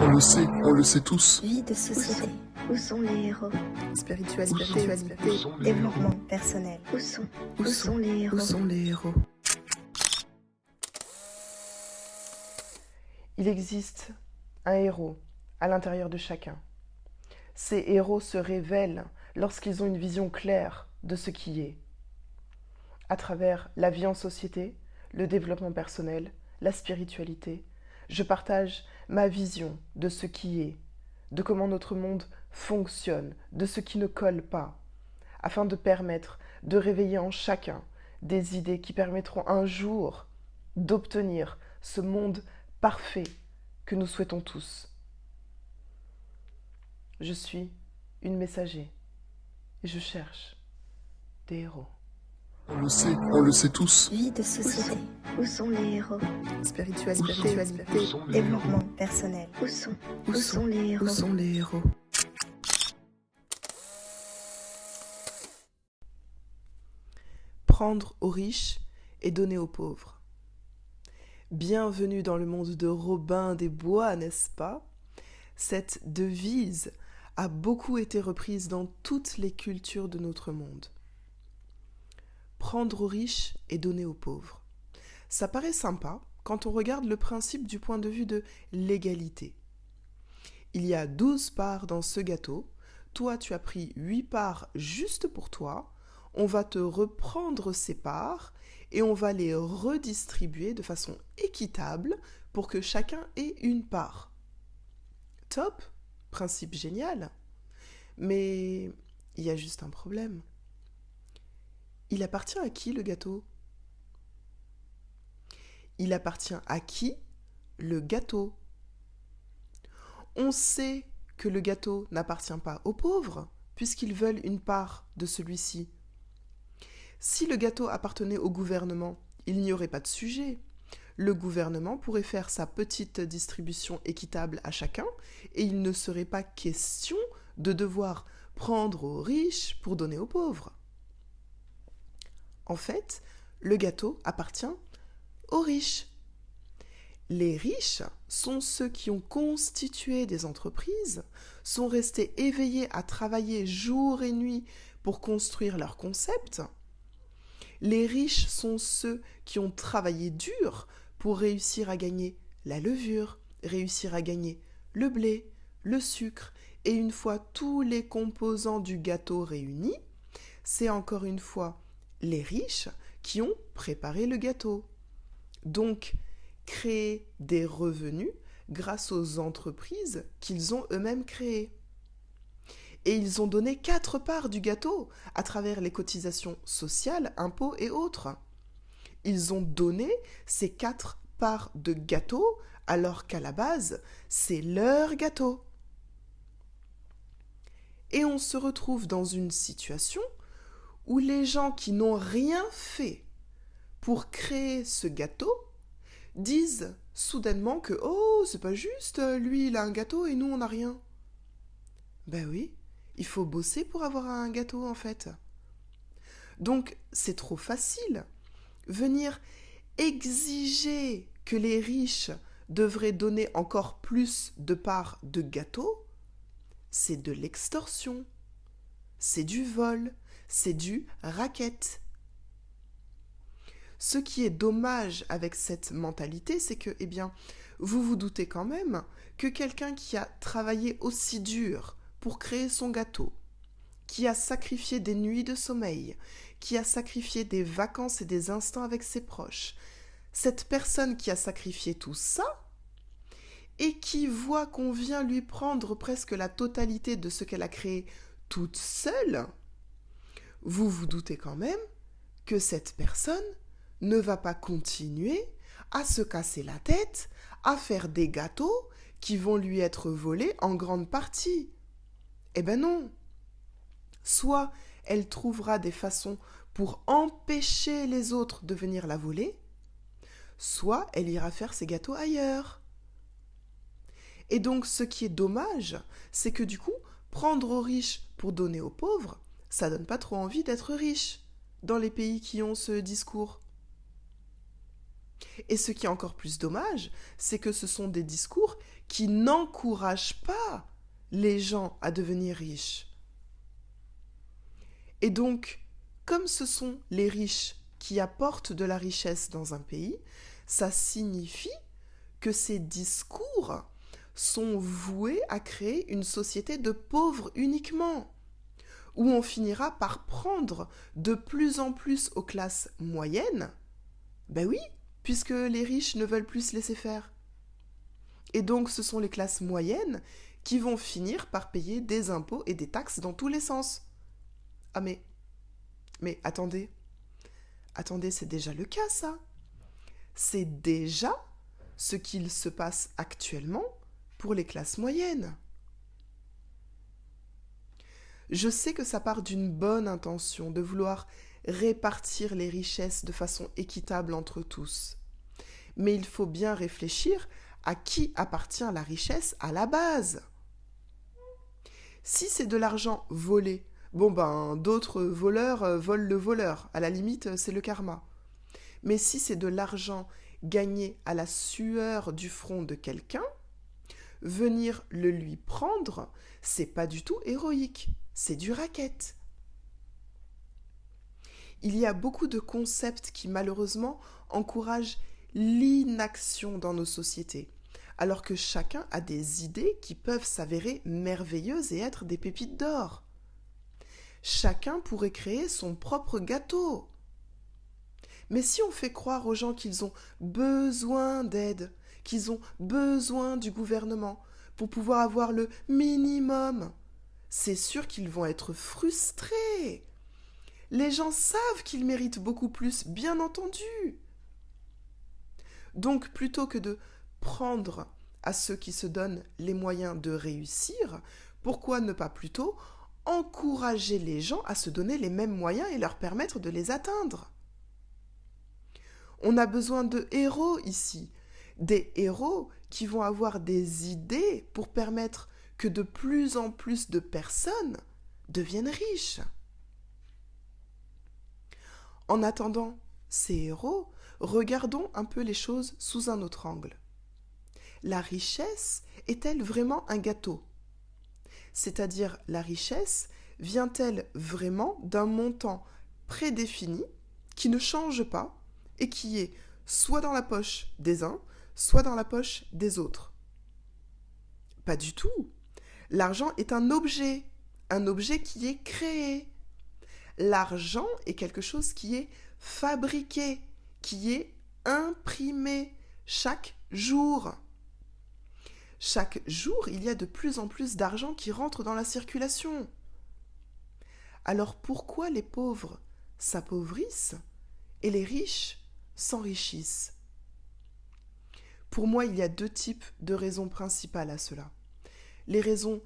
On le sait tous. Vie de société. Où sont les héros? Spiritualité. Développement Personnel. Où sont les héros? Où sont les héros? Il existe un héros à l'intérieur de chacun. Ces héros se révèlent lorsqu'ils ont une vision claire de ce qui est. À travers la vie en société, le développement personnel, la spiritualité, je partage ma vision de ce qui est, de comment notre monde fonctionne, de ce qui ne colle pas, afin de permettre de réveiller en chacun des idées qui permettront un jour d'obtenir ce monde parfait que nous souhaitons tous. Je suis une messager et je cherche des héros. On le sait tous. Vie de société. Où sont les héros? Spiritualité. Développement personnel. Où sont les héros? Où sont les héros? Prendre aux riches et donner aux pauvres. Bienvenue dans le monde de Robin des Bois, n'est-ce pas? Cette devise a beaucoup été reprise dans toutes les cultures de notre monde. Prendre aux riches et donner aux pauvres. Ça paraît sympa quand on regarde le principe du point de vue de l'égalité. Il y a 12 parts dans ce gâteau, toi tu as pris 8 parts juste pour toi, on va te reprendre ces parts et on va les redistribuer de façon équitable pour que chacun ait une part. Top, principe génial. Mais il y a juste un problème. Il appartient à qui le gâteau? Il appartient à qui le gâteau? On sait que le gâteau n'appartient pas aux pauvres, puisqu'ils veulent une part de celui-ci. Si le gâteau appartenait au gouvernement, il n'y aurait pas de sujet. Le gouvernement pourrait faire sa petite distribution équitable à chacun, et il ne serait pas question de devoir prendre aux riches pour donner aux pauvres. En fait, le gâteau appartient aux riches. Les riches sont ceux qui ont constitué des entreprises, sont restés éveillés à travailler jour et nuit pour construire leurs concepts. Les riches sont ceux qui ont travaillé dur pour réussir à gagner la levure, réussir à gagner le blé, le sucre, et une fois tous les composants du gâteau réunis, c'est encore une fois les riches qui ont préparé le gâteau. Donc, créer des revenus grâce aux entreprises qu'ils ont eux-mêmes créées. Et ils ont donné 4 parts du gâteau à travers les cotisations sociales, impôts et autres. Ils ont donné ces 4 parts de gâteau alors qu'à la base, c'est leur gâteau. Et on se retrouve dans une situation où les gens qui n'ont rien fait pour créer ce gâteau disent soudainement que « Oh, c'est pas juste, lui il a un gâteau et nous on n'a rien ». Ben oui, il faut bosser pour avoir un gâteau en fait. Donc c'est trop facile. Venir exiger que les riches devraient donner encore plus de parts de gâteau, c'est de l'extorsion, c'est du vol, c'est du racket. Ce qui est dommage avec cette mentalité, c'est que, vous vous doutez quand même que quelqu'un qui a travaillé aussi dur pour créer son gâteau, qui a sacrifié des nuits de sommeil, qui a sacrifié des vacances et des instants avec ses proches, cette personne qui a sacrifié tout ça, et qui voit qu'on vient lui prendre presque la totalité de ce qu'elle a créé toute seule, vous vous doutez quand même que cette personne ne va pas continuer à se casser la tête, à faire des gâteaux qui vont lui être volés en grande partie. Eh ben non. Soit elle trouvera des façons pour empêcher les autres de venir la voler, soit elle ira faire ses gâteaux ailleurs. Et donc ce qui est dommage, c'est que du coup, prendre aux riches pour donner aux pauvres, ça donne pas trop envie d'être riche dans les pays qui ont ce discours. Et ce qui est encore plus dommage, c'est que ce sont des discours qui n'encouragent pas les gens à devenir riches. Et donc, comme ce sont les riches qui apportent de la richesse dans un pays, ça signifie que ces discours sont voués à créer une société de pauvres uniquement, où on finira par prendre de plus en plus aux classes moyennes. Ben oui, puisque les riches ne veulent plus se laisser faire. Et donc ce sont les classes moyennes qui vont finir par payer des impôts et des taxes dans tous les sens. Ah mais attendez, c'est déjà le cas ça. C'est déjà ce qu'il se passe actuellement pour les classes moyennes. Je sais que ça part d'une bonne intention de vouloir répartir les richesses de façon équitable entre tous. Mais il faut bien réfléchir à qui appartient la richesse à la base. Si c'est de l'argent volé, d'autres voleurs volent le voleur. À la limite, c'est le karma. Mais si c'est de l'argent gagné à la sueur du front de quelqu'un, venir le lui prendre, c'est pas du tout héroïque, c'est du racket. Il y a beaucoup de concepts qui malheureusement encouragent l'inaction dans nos sociétés, alors que chacun a des idées qui peuvent s'avérer merveilleuses et être des pépites d'or. Chacun pourrait créer son propre gâteau. Mais si on fait croire aux gens qu'ils ont besoin d'aide, qu'ils ont besoin du gouvernement pour pouvoir avoir le minimum, c'est sûr qu'ils vont être frustrés. Les gens savent qu'ils méritent beaucoup plus, bien entendu. Donc, plutôt que de prendre à ceux qui se donnent les moyens de réussir, pourquoi ne pas plutôt encourager les gens à se donner les mêmes moyens et leur permettre de les atteindre? On a besoin de héros ici, des héros qui vont avoir des idées pour permettre que de plus en plus de personnes deviennent riches. En attendant ces héros, regardons un peu les choses sous un autre angle. La richesse est-elle vraiment un gâteau? C'est-à-dire, la richesse vient-elle vraiment d'un montant prédéfini qui ne change pas et qui est soit dans la poche des uns, soit dans la poche des autres? Pas du tout. L'argent est un objet qui est créé. L'argent est quelque chose qui est fabriqué, qui est imprimé chaque jour. Chaque jour, il y a de plus en plus d'argent qui rentre dans la circulation. Alors pourquoi les pauvres s'appauvrissent et les riches s'enrichissent? Pour moi, il y a deux types de raisons principales à cela. Les raisons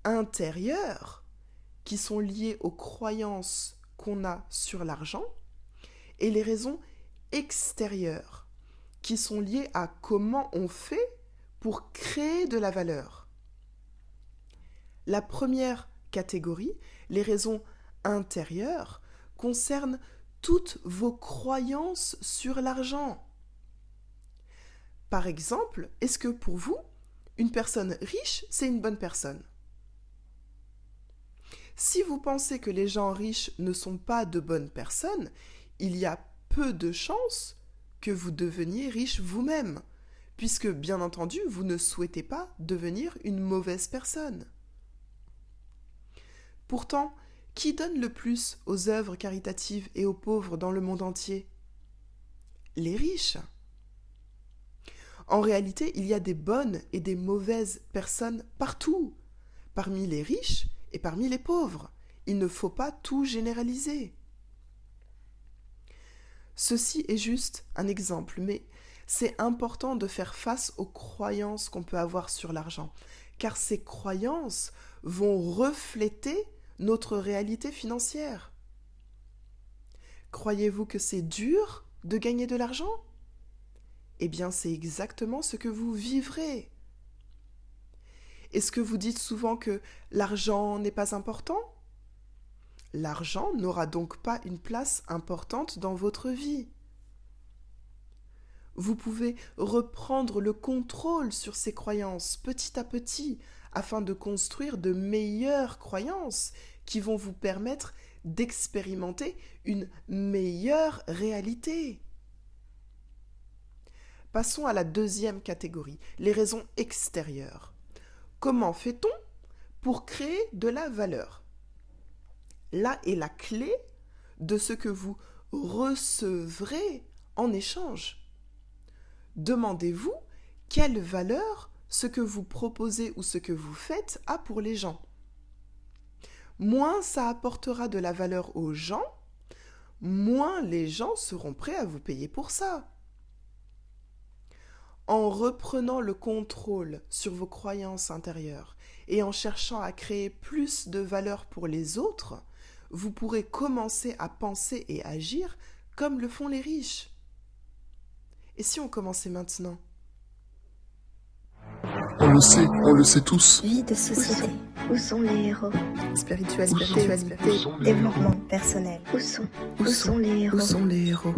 intérieures, qui sont liées aux croyances qu'on a sur l'argent, et les raisons extérieures, qui sont liées à comment on fait pour créer de la valeur. La première catégorie, les raisons intérieures, concernent toutes vos croyances sur l'argent. Par exemple, est-ce que pour vous, une personne riche, c'est une bonne personne? Si vous pensez que les gens riches ne sont pas de bonnes personnes, il y a peu de chances que vous deveniez riche vous-même, puisque, bien entendu, vous ne souhaitez pas devenir une mauvaise personne. Pourtant, qui donne le plus aux œuvres caritatives et aux pauvres dans le monde entier? Les riches. En réalité, il y a des bonnes et des mauvaises personnes partout, parmi les riches et parmi les pauvres. Il ne faut pas tout généraliser. Ceci est juste un exemple, mais c'est important de faire face aux croyances qu'on peut avoir sur l'argent, car ces croyances vont refléter notre réalité financière. Croyez-vous que c'est dur de gagner de l'argent? Eh bien, c'est exactement ce que vous vivrez. Est-ce que vous dites souvent que l'argent n'est pas important? L'argent n'aura donc pas une place importante dans votre vie. vous pouvez reprendre le contrôle sur ces croyances petit à petit afin de construire de meilleures croyances qui vont vous permettre d'expérimenter une meilleure réalité. Passons à la deuxième catégorie, les raisons extérieures. Comment fait-on pour créer de la valeur? Là est la clé de ce que vous recevrez en échange. Demandez-vous quelle valeur ce que vous proposez ou ce que vous faites a pour les gens. Moins ça apportera de la valeur aux gens, moins les gens seront prêts à vous payer pour ça. En reprenant le contrôle sur vos croyances intérieures et en cherchant à créer plus de valeur pour les autres, vous pourrez commencer à penser et agir comme le font les riches. Et si on commençait maintenant? On le sait tous. Vie de société. Où sont les héros? Spiritualité. Développement personnel. Où sont les héros? les héros?